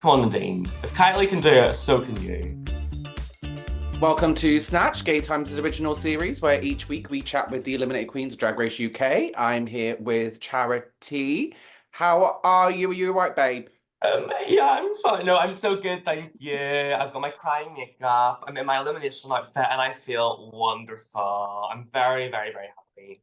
Come on, Nadine. If Kylie can do it, so can you. Welcome to Snatch, Gay Times' original series, where each week we chat with the eliminated queens of Drag Race UK. I'm here with Charra Tea. How are you? Are you all right, babe? Yeah, I'm fine. No, I'm so good, thank you. I've got my crying makeup. I'm in my elimination outfit, and I feel wonderful. I'm very, very, very happy.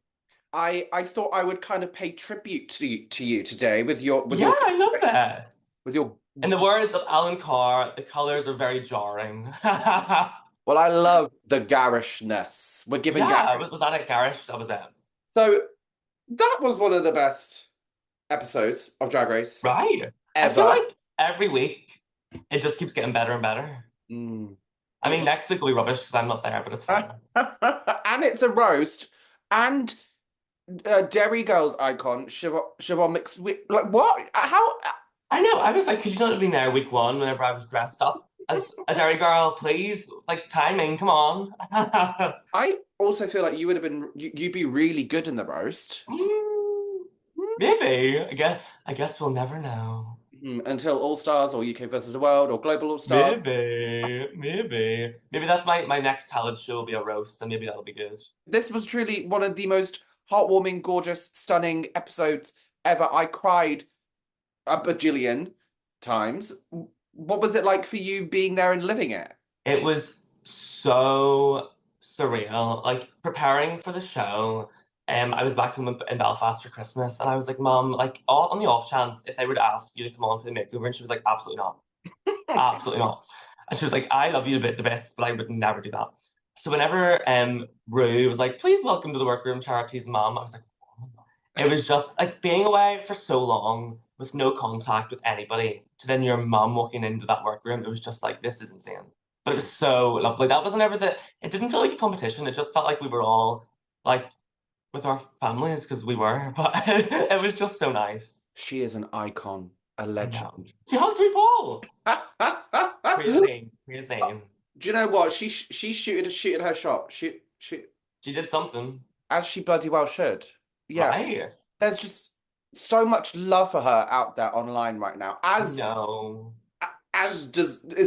I thought I would kind of pay tribute to you today with your with Yeah, your I love that. with your. In the words of Alan Carr, the colors are very jarring. Well, I love the garishness. We're giving Yeah, garish. was that it, Garish? That was it. So that was one of the best episodes of Drag Race Right. I feel ever. like every week it just keeps getting better and better. Mm. I I mean, next week will be rubbish because I'm not there, but it's fine. and it's a roast, and Derry Girls icon, Siobhan McSweet. Like, what? How? I know. I was like, could you not have been there week one whenever I was dressed up as a dairy girl, please? Like, timing, come on. I also feel like you would have been, you'd be really good in the roast. Mm, maybe. I guess we'll never know. Until All Stars or UK versus the World or Global All Stars. Maybe that's my next talent show will be a roast, and maybe that'll be good. This was truly one of the most heartwarming, gorgeous, stunning episodes ever. I cried a bajillion times. What was it like for you being there and living it? It was so surreal. Like preparing for the show, I was back in Belfast for Christmas, and I was like, "Mom, like, on the off chance if they would ask you to come on for the makeover," and she was like, "Absolutely not, absolutely not." And she was like, "I love you to bits, but I would never do that." So whenever Rue was like, "Please welcome to the workroom, Charity's mom," I was like, "Oh." It was just like being away for so long with no contact with anybody to then your mum walking into that workroom. It was just like, this is insane. But it was so lovely. That wasn't ever it didn't feel like a competition. It just felt like we were all like with our families because we were. But it was just so nice. She is an icon, a I know. legend. She hugged RuPaul. Crazy, crazy. Do you know what? She shooted her shot. She She did something, as she bloody well should. Yeah. right? There's just so much love for her out there online right now, I know. is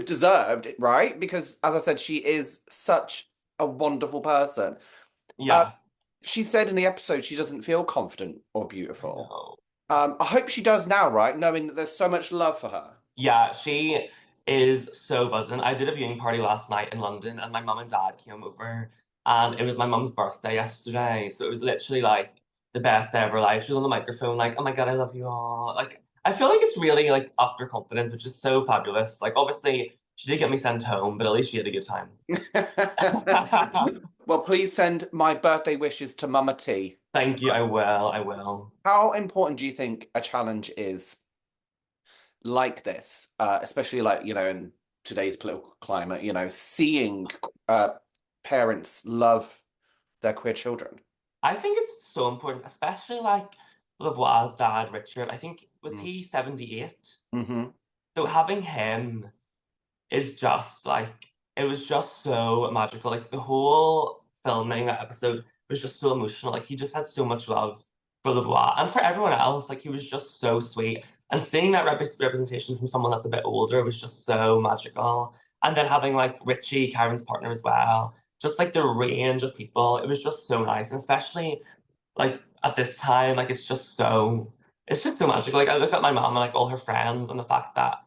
deserved, right? Because as I said, she is such a wonderful person. Uh, Yeah, she said in the episode she doesn't feel confident or I beautiful. know. I hope she does now, right? Knowing that there's so much love for her. Yeah, she is so buzzing. I did a viewing party last night in London, and my mum and dad came over, and it was my mum's birthday yesterday. So it was literally like the best day of her life. She was on the microphone, like, "Oh my God, I love you all." Like, I feel like it's really like upped her confidence, which is so fabulous. Like, obviously, she did get me sent home, but at least she had a good time. Well, please send my birthday wishes to Mama T. Thank you. I will. I will. How important do you think a challenge is like this, especially like, in today's political climate, seeing uh, parents love their queer children? I think it's so important, especially like Lavoie's dad, Richard. I think was Mm. he 78? Hmm. So having him is just like it was just so magical. Like the whole filming that episode was just so emotional. Like he just had so much love for Lavoie and for everyone else. Like he was just so sweet. And seeing that representation from someone that's a bit older was just so magical. And then having like Richie, Karen's partner as well, just like the range of people, it was just so nice. And especially like at this time, like it's just so magical. Like I look at my mom and like all her friends and the fact that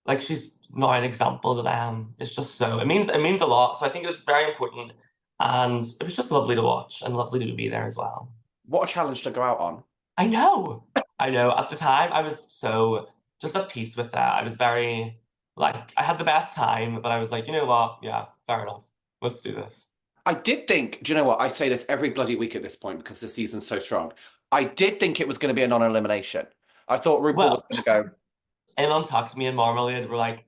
like she's not an example to them. It's just so it means a lot. So I think it was very important, and it was just lovely to watch and lovely to be there as well. What a challenge to go out on. I know, I know. At the time, I was so just at peace with that. I was very like I had the best time, but I was like, you know what? Yeah, fair enough. Let's do this. I did think, do you know what? I say this every bloody week at this point because the season's so strong. I did think it was going to be a non-elimination. I thought RuPaul was Well, going to go, and on Talk to Me and Marmalade were like,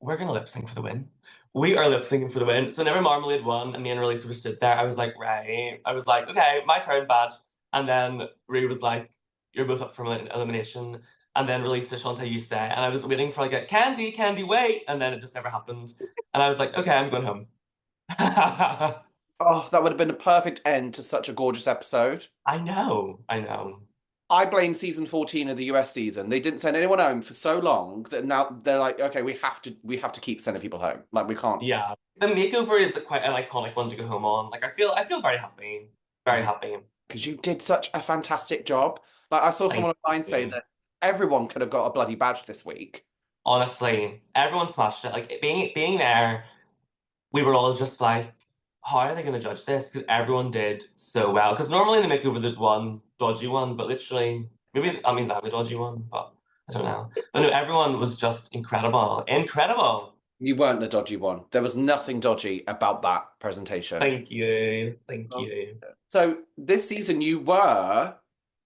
we're gonna lip sync for the win. We are lip syncing for the win. So whenever Marmalade won and me and Release were stood there, I was like, right. I was like, okay, my turn, bad. And then Rue was like, you're both up for elimination. And then Release to Shantae, you say. And I was waiting for like a candy, candy, wait. And then it just never happened. And I was like, okay, I'm going home. oh, that would have been a perfect end to such a gorgeous episode. I know, I know. I blame season 14 of the US season. They didn't send anyone home for so long that now they're like, okay, we have to keep sending people home. Like we can't. Yeah. The makeover is quite an iconic one to go home on. Like I feel very happy. Very happy. Because you did such a fantastic job. Like I saw Thank someone online say you. that everyone could have got a bloody badge this week. Honestly, everyone smashed it. Like being there, we were all just like, how are they going to judge this? Because everyone did so well. Because normally in the makeover, there's one dodgy one, but literally, maybe that means I'm the dodgy one, but I don't know. But no, everyone was just incredible. Incredible. You weren't the dodgy one. There was nothing dodgy about that presentation. Thank you. Thank Um, you. So this season you were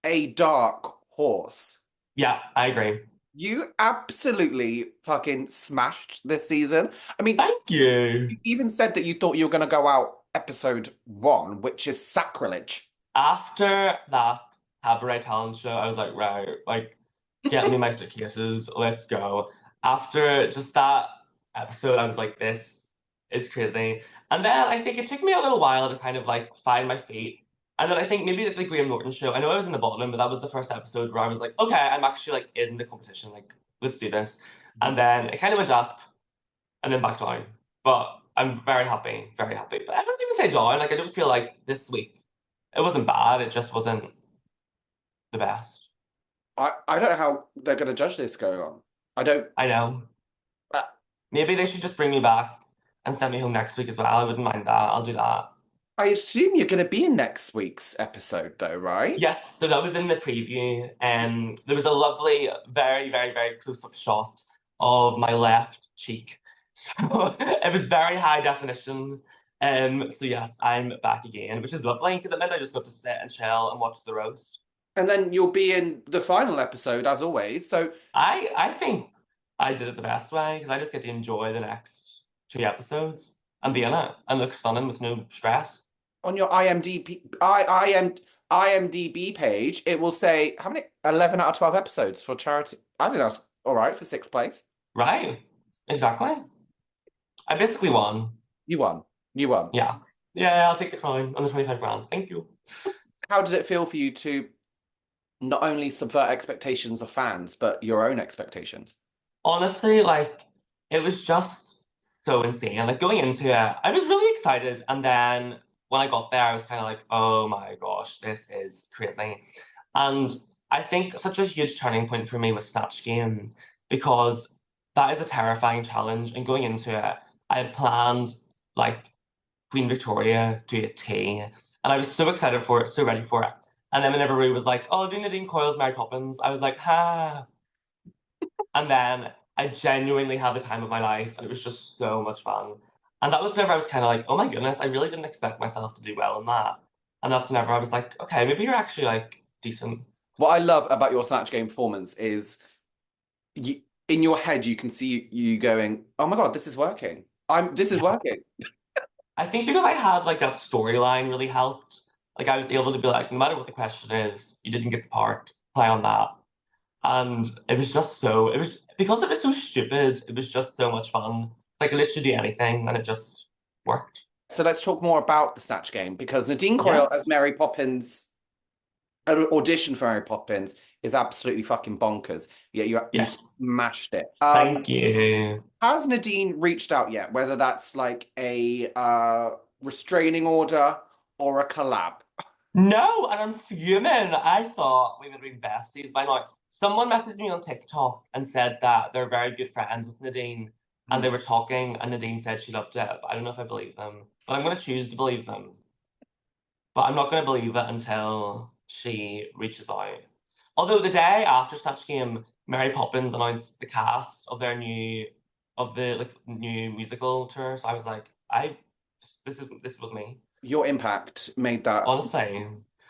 a dark horse. Yeah, I agree. You absolutely fucking smashed this season. I mean, Thank you. you even said that you thought you were going to go out episode one, which is sacrilege. After that cabaret talent show, I was like, right, like, get me my suitcases, let's go. After just that episode, I was like, this is crazy. And then I think it took me a little while to kind of like find my feet. And then I think maybe the Graham Norton show, I know I was in the bottom, but that was the first episode where I was like, okay, I'm actually like in the competition, like, let's do this. And then it kind of went up and then back down. But I'm very happy, very happy. But I don't even say down, like, I don't feel like this week it wasn't bad, it just wasn't the best. I don't know how they're going to judge this going on. I don't. I know. uh, Maybe they should just bring me back and send me home next week as well. I wouldn't mind that. I'll do that. I assume you're going to be in next week's episode, though, right? Yes, so that was in the preview, and there was a lovely, very, very, very close-up shot of my left cheek. So it was very high definition. So yes, I'm back again, which is lovely because it meant I just got to sit and chill and watch the roast. And then you'll be in the final episode, as always. So I think I did it the best way because I just get to enjoy the next two episodes and be in it and look stunning with no stress. on your IMDb page, it will say how many 11 out of 12 episodes for charity. I think that's all right for sixth place. Right. Exactly. I basically won. You won. You won. Yeah. Yeah, I'll take the crown on the 25 grand. Thank you. How did it feel for you to not only subvert expectations of fans, but your own expectations? Honestly, like, it was just so insane. Like, going into it, I was really excited. And then when I got there, I was kind of like, oh my gosh, this is crazy. And I think such a huge turning point for me was Snatch Game because that is a terrifying challenge. And going into it, I had planned, like, Queen Victoria to a T. And I was so excited for it, so ready for it. And then whenever Rue was like, oh, do Nadine Coyle's Mary Poppins, I was like, ha. And then I genuinely had the time of my life, and it was just so much fun. And that was whenever I was kind of like, oh my goodness, I really didn't expect myself to do well in that. And that's whenever I was like, okay, maybe you're actually like decent. What I love about your Snatch Game performance is you, in your head you can see you going, "Oh my God, this is working. This is Yeah. working." I think because I had like that storyline really helped. Like I was able to be like, no matter what the question is, you didn't get the part, play on that. And it was just so, it was because it was so stupid, it was just so much fun. Like literally do anything and it just worked. So let's talk more about the Snatch Game because Nadine Coyle as Yes. Mary Poppins, an audition for Mary Poppins is absolutely fucking bonkers. Yeah, you Yes. smashed it. Thank you. Has Nadine reached out yet? Whether that's like a restraining order or a collab? No, and I'm fuming. I thought we would have been besties by now. Someone messaged me on TikTok and said that they're very good friends with Nadine, and they were talking, and Nadine said she loved it, but I don't know if I believe them. But I'm going to choose to believe them. But I'm not going to believe it until she reaches out. Although the day after Snatch Game, Mary Poppins announced the cast of their of the like new musical tour, so I was like, this was me. Your impact made that Honestly,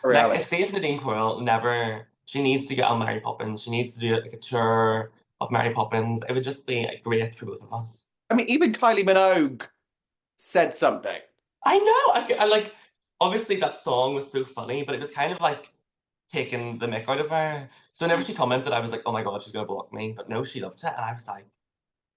a like reality. if say if Nadine Coyle never, she needs to get on Mary Poppins. She needs to do like a tour of Mary Poppins. It would just be like, great for both of us. I mean, even Kylie Minogue said something. I know. I like. Obviously, that song was so funny, but it was kind of like taking the mick out of her. So whenever she commented, I was like, oh my god, she's gonna block me. But no, she loved it, and I was like,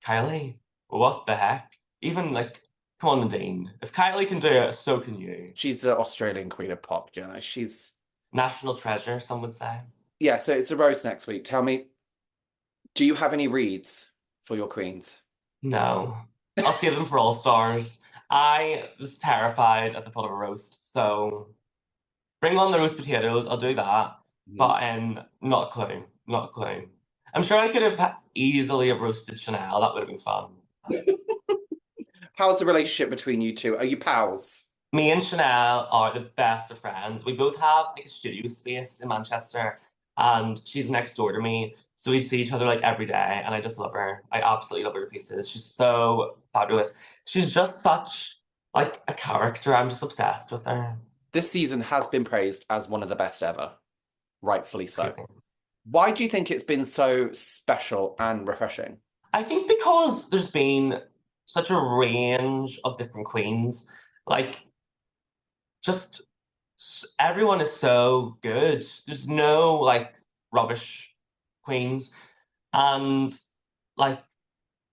Kylie, what the heck? Even like, come on, Nadine. If Kylie can do it, so can you. She's the Australian queen of pop, she's National treasure, some would say. Yeah, so it's a roast next week. Tell me, do you have any reads for your queens? No. I'll save them for All Stars. I was terrified at the thought of a roast, so bring on the roast potatoes, I'll do that. Mhm. But not a clue. Not a clue. I'm sure I could have easily have roasted Chanel. That would have been fun. How's the relationship between you two? Are you pals? Me and Chanel are the best of friends. We both have like a studio space in Manchester, and she's next door to me. So we see each other like every day, and I just love her. I absolutely love her to pieces. She's so fabulous. She's just such like a character. I'm just obsessed with her. This season has been praised as one of the best ever, rightfully so. Crazy. Why do you think it's been so special and refreshing? I think because there's been such a range of different queens. Like just everyone is so good. There's no like rubbish queens. And like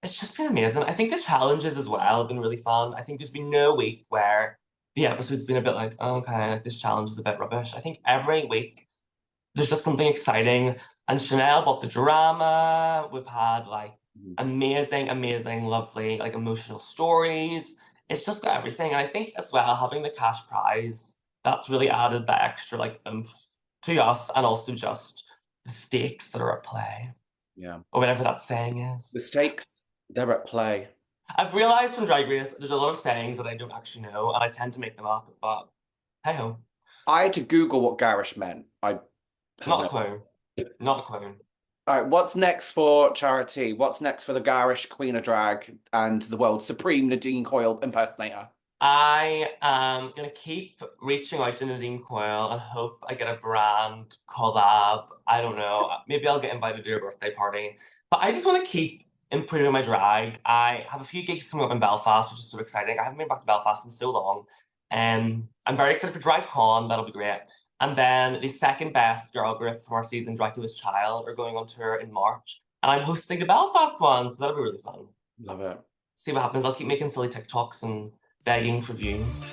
it's just been amazing. I think the challenges as well have been really fun. I think there's been no week where the episode's been a bit like, oh, okay, like this challenge is a bit rubbish. I think every week there's just something exciting. And Chanel brought the drama. We've had like Mhm. amazing, amazing, lovely, like emotional stories. It's just got everything. And I think as well, having the cash prize, that's really added that extra like oomph to us and also just the stakes that are at play, Yeah. or whatever that saying is. The stakes, they're at play. I've realized from Drag Race there's a lot of sayings that I don't actually know, and I tend to make them up, but hey ho, I had to Google what garish meant. I had not a no. clue. Not a clue. All right, what's next for Charra Tea? What's next for the garish Queen of Drag and the world's supreme Nadine Coyle impersonator? I am gonna keep reaching out to Nadine Coyle and hope I get a brand collab. I don't know. Maybe I'll get invited to your birthday party. But I just want to keep improving my drag. I have a few gigs coming up in Belfast, which is so exciting. I haven't been back to Belfast in so long. I'm very excited for Drag Con. That'll be great. And then the second best girl group from our season, Dracula's Child, are going on tour in March. And I'm hosting the Belfast one, so that'll be really fun. Love it. See what happens. I'll keep making silly TikToks and begging for views.